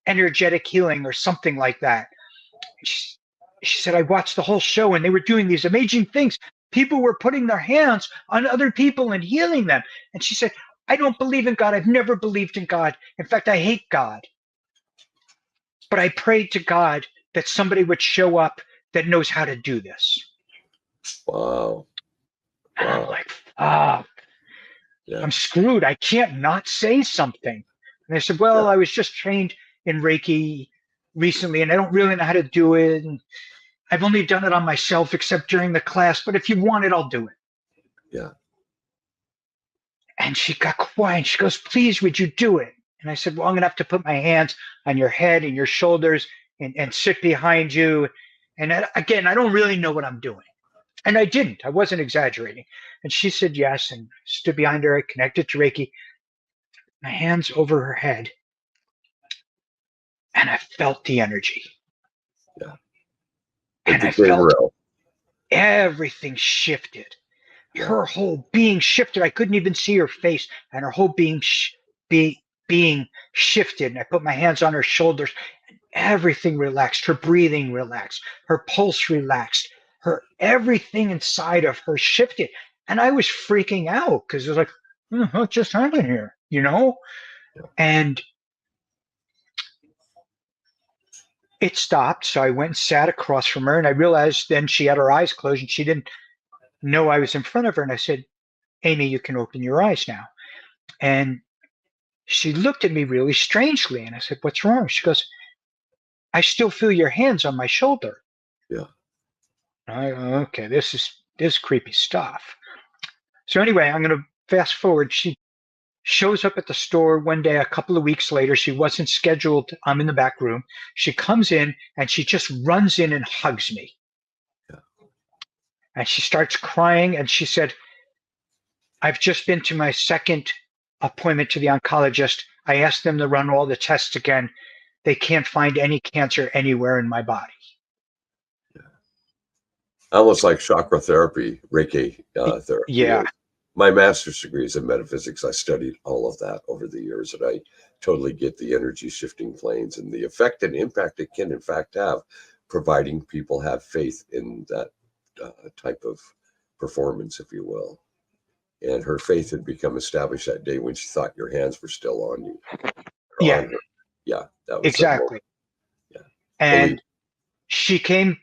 energetic healing or something like that. She said, I watched the whole show and they were doing these amazing things. People were putting their hands on other people and healing them. And she said, I don't believe in God. I've never believed in God. In fact, I hate God. But I prayed to God that somebody would show up that knows how to do this. Wow. And I'm like, fuck. Yeah. I'm screwed. I can't not say something. And I said, well, I was just trained in Reiki recently and I don't really know how to do it. And I've only done it on myself except during the class, but if you want it, I'll do it. Yeah. And she got quiet. She goes, please, would you do it? And I said, well, I'm going to have to put my hands on your head and your shoulders and sit behind you. And again, I don't really know what I'm doing. And I didn't. I wasn't exaggerating. And she said yes and stood behind her. I connected to Reiki. My hands over her head. and I felt the energy. Yeah. And It's a I great felt realm. everything shifted. Yeah. Her whole being shifted. I couldn't even see her face, and her whole being shifted. And I put my hands on her shoulders. Everything relaxed. Her breathing relaxed. Her pulse relaxed. Her everything inside of her shifted. And I was freaking out because it was like, what just happened here? Yeah. And it stopped. So I went and sat across from her, and I realized then she had her eyes closed and she didn't know I was in front of her. And I said, Amy, you can open your eyes now. And she looked at me really strangely. And I said, what's wrong? She goes, I still feel your hands on my shoulder. Yeah. Okay, this is creepy stuff. So anyway, I'm going to fast forward. She shows up at the store one day, a couple of weeks later. She wasn't scheduled. I'm in the back room. She comes in and she just runs in and hugs me. Yeah. And she starts crying. And she said, I've just been to my second appointment to the oncologist. I asked them to run all the tests again. They can't find any cancer anywhere in my body. Almost like chakra therapy, Reiki therapy. Yeah. My master's degree is in metaphysics. I studied all of that over the years, and I totally get the energy shifting planes and the effect and impact it can, in fact, have, providing people have faith in that type of performance, if you will. And her faith had become established that day when she thought your hands were still on you. Yeah. On her. Yeah, that was exactly. Yeah. And she came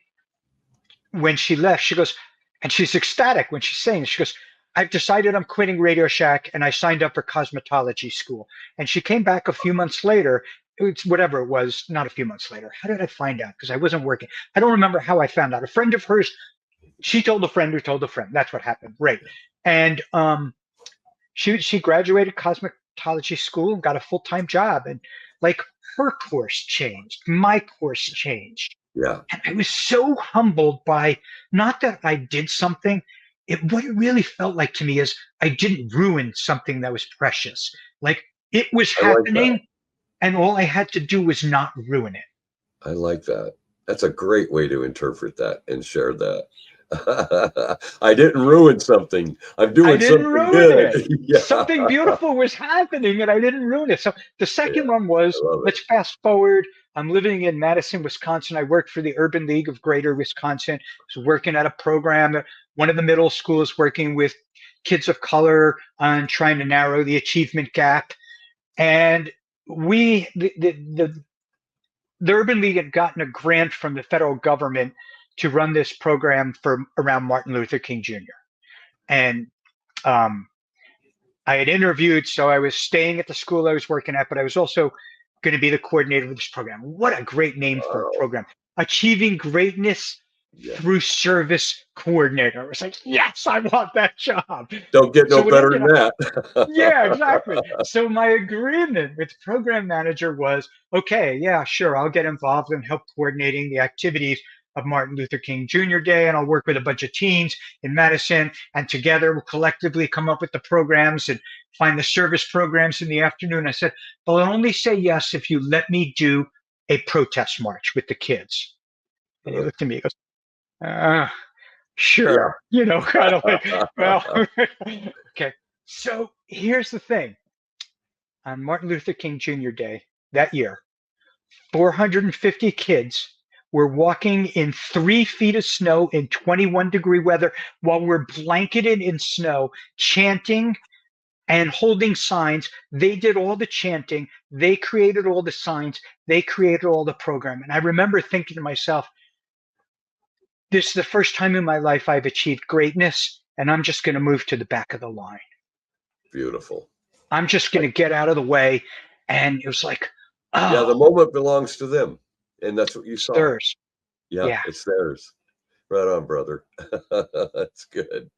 when she left. She goes, and she's ecstatic when she's saying, she goes, I've decided I'm quitting Radio Shack and I signed up for cosmetology school. And she came back a few months later. It's whatever it was, not a few months later. How did I find out? Because I wasn't working. I don't remember how I found out. A friend of hers, she told a friend who told a friend. That's what happened. Right. And she graduated cosmetology school and got a full-time job. And like her course changed, my course changed. Yeah. And I was so humbled by not that I did something. What it really felt like to me is I didn't ruin something that was precious. Like it was happening, and all I had to do was not ruin it. I like that. That's a great way to interpret that and share that. I didn't ruin something. I'm doing something good. Yeah. Something beautiful was happening and I didn't ruin it. So the second one was, let's fast forward. I'm living in Madison, Wisconsin. I worked for the Urban League of Greater Wisconsin. I was working at a program at one of the middle schools, working with kids of color on trying to narrow the achievement gap. And the Urban League had gotten a grant from the federal government to run this program for around Martin Luther King Jr. And I had interviewed, so I was staying at the school I was working at, but I was also going to be the coordinator of this program. What a great name for a program. Achieving Greatness through Service Coordinator. I was like, yes, I want that job. Don't get no better than that. Yeah, exactly. So my agreement with the program manager was, okay, yeah, sure, I'll get involved and help coordinating the activities of Martin Luther King Jr. Day, and I'll work with a bunch of teams in Madison, and together we'll collectively come up with the programs and find the service programs in the afternoon. I said, but I'll only say yes if you let me do a protest march with the kids. And he looked at me and goes, sure, kind of like, well, okay. So here's the thing. On Martin Luther King Jr. Day that year, 450 kids were walking in 3 feet of snow in 21-degree weather while we're blanketed in snow, chanting and holding signs. They did all the chanting. They created all the signs. They created all the program. And I remember thinking to myself, this is the first time in my life I've achieved greatness, and I'm just going to move to the back of the line. Beautiful. I'm just going to get out of the way. And it was like, oh. Yeah, the moment belongs to them. And that's what you saw. Theirs. Yeah, it's theirs. Right on, brother. That's good.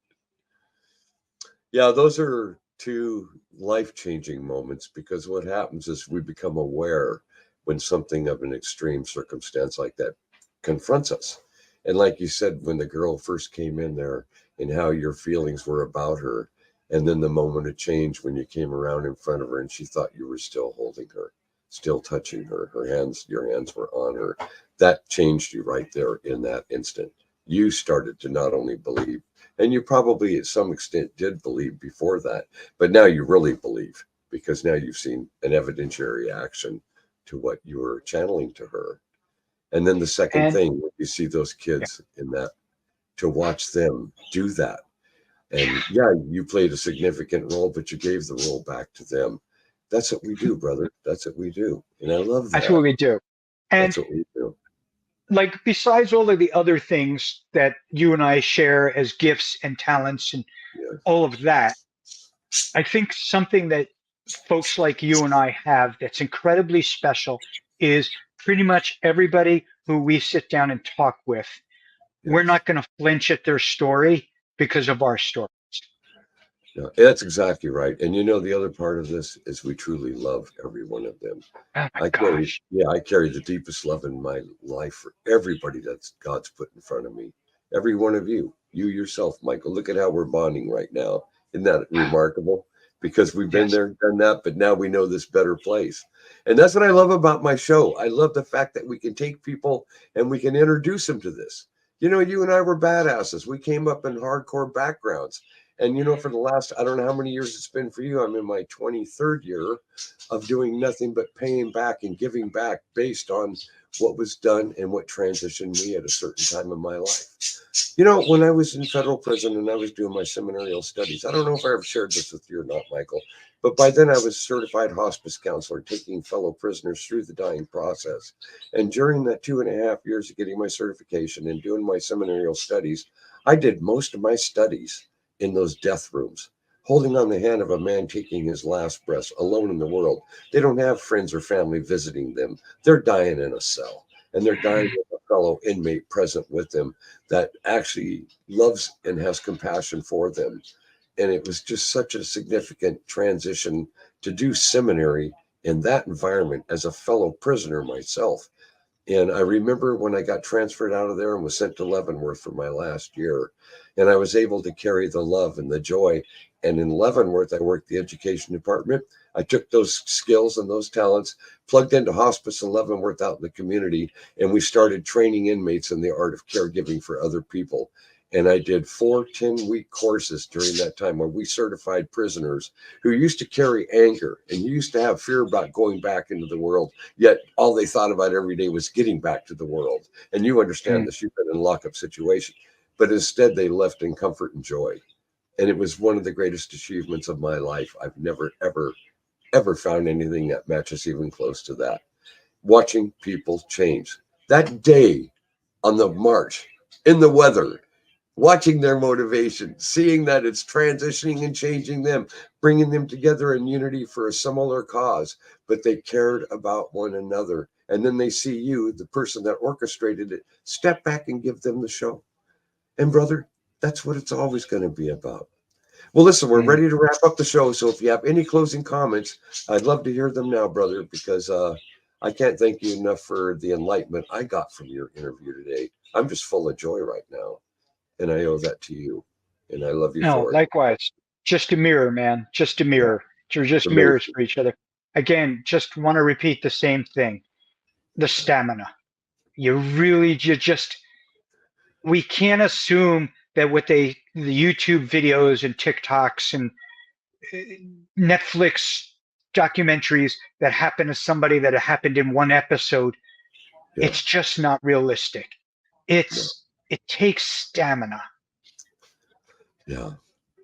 Yeah, those are 2 life-changing moments, because what happens is we become aware when something of an extreme circumstance like that confronts us. And like you said, when the girl first came in there and how your feelings were about her, and then the moment of change when you came around in front of her and she thought you were still holding her. still touching her. Your hands were on her. That changed you right there in that instant. You started to not only believe, and you probably at some extent did believe before that, but now you really believe because now you've seen an evidentiary action to what you were channeling to her. And then the second And thing, when you see those yeah, kids in that, to watch them do that. And yeah, you played a significant role, but you gave the role back to them. That's what we do, brother. That's what we do. And I love that's what that. we do. And That's what we do. like, besides all of the other things that you and I share as gifts and talents and Yeah. all of that, I think something that folks like you and I have that's incredibly special is pretty much everybody who we sit down and talk with, we're Yes. not going to flinch at their story because of our stories. Yeah, that's exactly right. And you know, the other part of this is we truly love every one of them. Oh my I gosh. carry the deepest love in my life for everybody that's God's put in front of me. Every one of you yourself, Michael. Look at how we're bonding right now. Isn't that remarkable? Because we've been Yes. there, done that, but now we know this better place. And that's what I love about my show. I love the fact that we can take people and we can introduce them to this. You know, you and I were badasses. We came up in hardcore backgrounds. And, you know, for the last, I don't know how many years it's been for you. I'm in my 23rd year of doing nothing but paying back and giving back based on what was done and what transitioned me at a certain time in my life. You know, when I was in federal prison and I was doing my seminarial studies, I don't know if I ever shared this with you or not, Michael, but by then I was certified hospice counselor, taking fellow prisoners through the dying process. And during that 2.5 years of getting my certification and doing my seminarial studies, I did most of my studies in those death rooms, holding on the hand of a man taking his last breath, alone in the world. They don't have friends or family visiting them. They're dying in a cell, and they're dying with a fellow inmate present with them that actually loves and has compassion for them. And it was just such a significant transition to do seminary in that environment as a fellow prisoner myself. And I remember when I got transferred out of there and was sent to Leavenworth for my last year, and I was able to carry the love and the joy. And in Leavenworth, I worked the education department. I took those skills and those talents, plugged into hospice in Leavenworth out in the community, and we started training inmates in the art of caregiving for other people. And I did 4 10-week courses during that time where we certified prisoners who used to carry anger and used to have fear about going back into the world. Yet all they thought about every day was getting back to the world. And you understand Mm. this, you've been in a lockup situation. But instead, they left in comfort and joy. And it was one of the greatest achievements of my life. I've never, ever, ever found anything that matches even close to that. Watching people change. That day on the march, in the weather, watching their motivation, seeing that it's transitioning and changing them, bringing them together in unity for a similar cause, but they cared about one another. And then they see you, the person that orchestrated it, step back and give them the show. And brother, that's what it's always going to be about. Well, listen, we're Mm. ready to wrap up the show. So if you have any closing comments, I'd love to hear them now, brother, because I can't thank you enough for the enlightenment I got from your interview today. I'm just full of joy right now. And I owe that to you. And I love you No, for it. likewise. Just a mirror, man. Just a Yeah, mirror. You're it's just mirrors amazing. for each other. Again, just want to repeat the same thing. The stamina. You just, we can't assume that with the YouTube videos and TikToks and Netflix documentaries that happen to somebody that happened in one episode, Yeah, it's just not realistic. no, It takes stamina. yeah.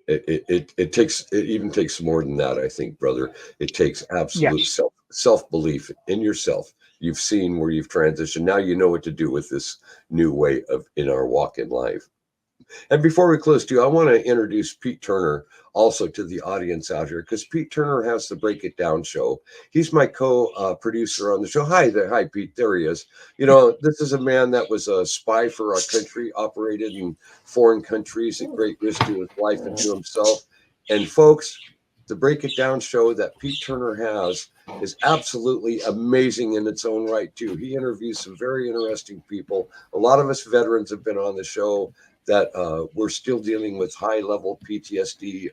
It takes, it even takes more than that, I think, brother. It takes absolute Yes. self belief in yourself. You've seen where you've transitioned. Now you know what to do with this new way of in our walk in life. And before we close, too, I want to introduce Pete Turner also to the audience out here because Pete Turner has the Break It Down show. He's my co-producer on the show. Hi there. Hi, Pete. There he is. You know, this is a man that was a spy for our country, operated in foreign countries at great risk to his life and to himself. And folks, the Break It Down show that Pete Turner has is absolutely amazing in its own right, too. He interviews some very interesting people. A lot of us veterans have been on the show that we're still dealing with high level PTSD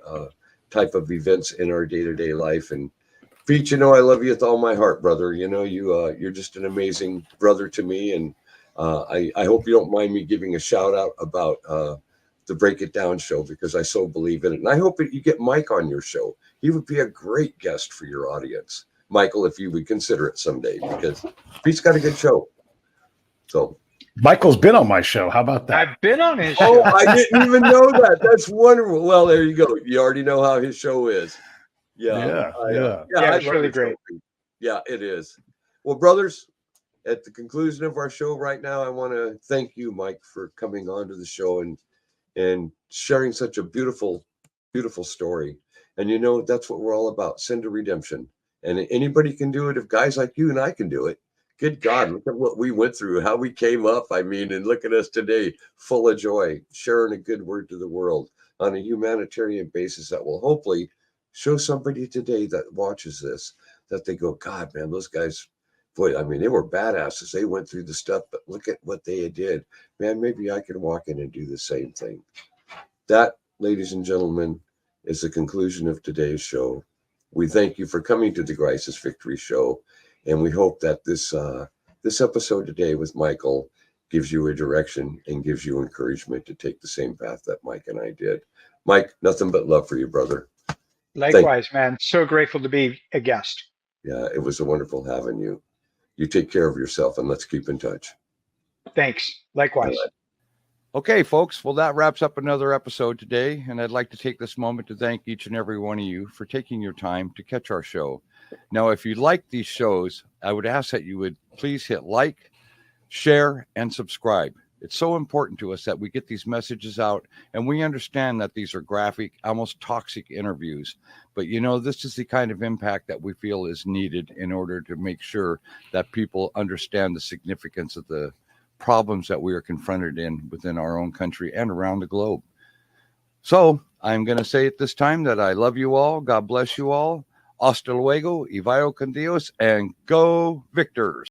type of events in our day to day life. And Pete, you know, I love you with all my heart, brother. You know, you're just an amazing brother to me. And I hope you don't mind me giving a shout out about the Break It Down show, because I so believe in it. And I hope that you get Mike on your show. He would be a great guest for your audience. Michael, if you would consider it someday, because Pete's got a good show. So Michael's been on my show. How about that? I've been on his oh, show. I didn't even know that. That's wonderful. Well, there you go. You already know how his show is. Yeah. Yeah, it's I love really your great. show, Pete. Yeah, it is. Well, brothers, at the conclusion of our show right now, I want to thank you, Mike, for coming on to the show and sharing such a beautiful, beautiful story. And you know, that's what we're all about, sin to redemption. And anybody can do it if guys like you and I can do it. Good God, look at what we went through, how we came up. I mean, and look at us today, full of joy, sharing a good word to the world on a humanitarian basis that will hopefully show somebody today that watches this that they go, God, man, those guys, boy, I mean, they were badasses. They went through the stuff, but look at what they did. Man, maybe I can walk in and do the same thing. That, ladies and gentlemen, is the conclusion of today's show. We thank you for coming to the Crisis Victory Show, and we hope that this episode today with Michael gives you a direction and gives you encouragement to take the same path that Mike and I did. Mike, nothing but love for you, brother. Likewise, man. So grateful to be a guest. Yeah, it was a wonderful having you. You take care of yourself, and let's keep in touch. Thanks. Likewise. Okay, folks. Well, that wraps up another episode today, and I'd like to take this moment to thank each and every one of you for taking your time to catch our show. Now, if you like these shows, I would ask that you would please hit like, share, and subscribe. It's so important to us that we get these messages out, and we understand that these are graphic, almost toxic interviews. But, you know, this is the kind of impact that we feel is needed in order to make sure that people understand the significance of the problems that we are confronted within our own country and around the globe. So I'm going to say at this time that I love you all. God bless you all. Hasta luego, y vaya con Dios, and go Victors.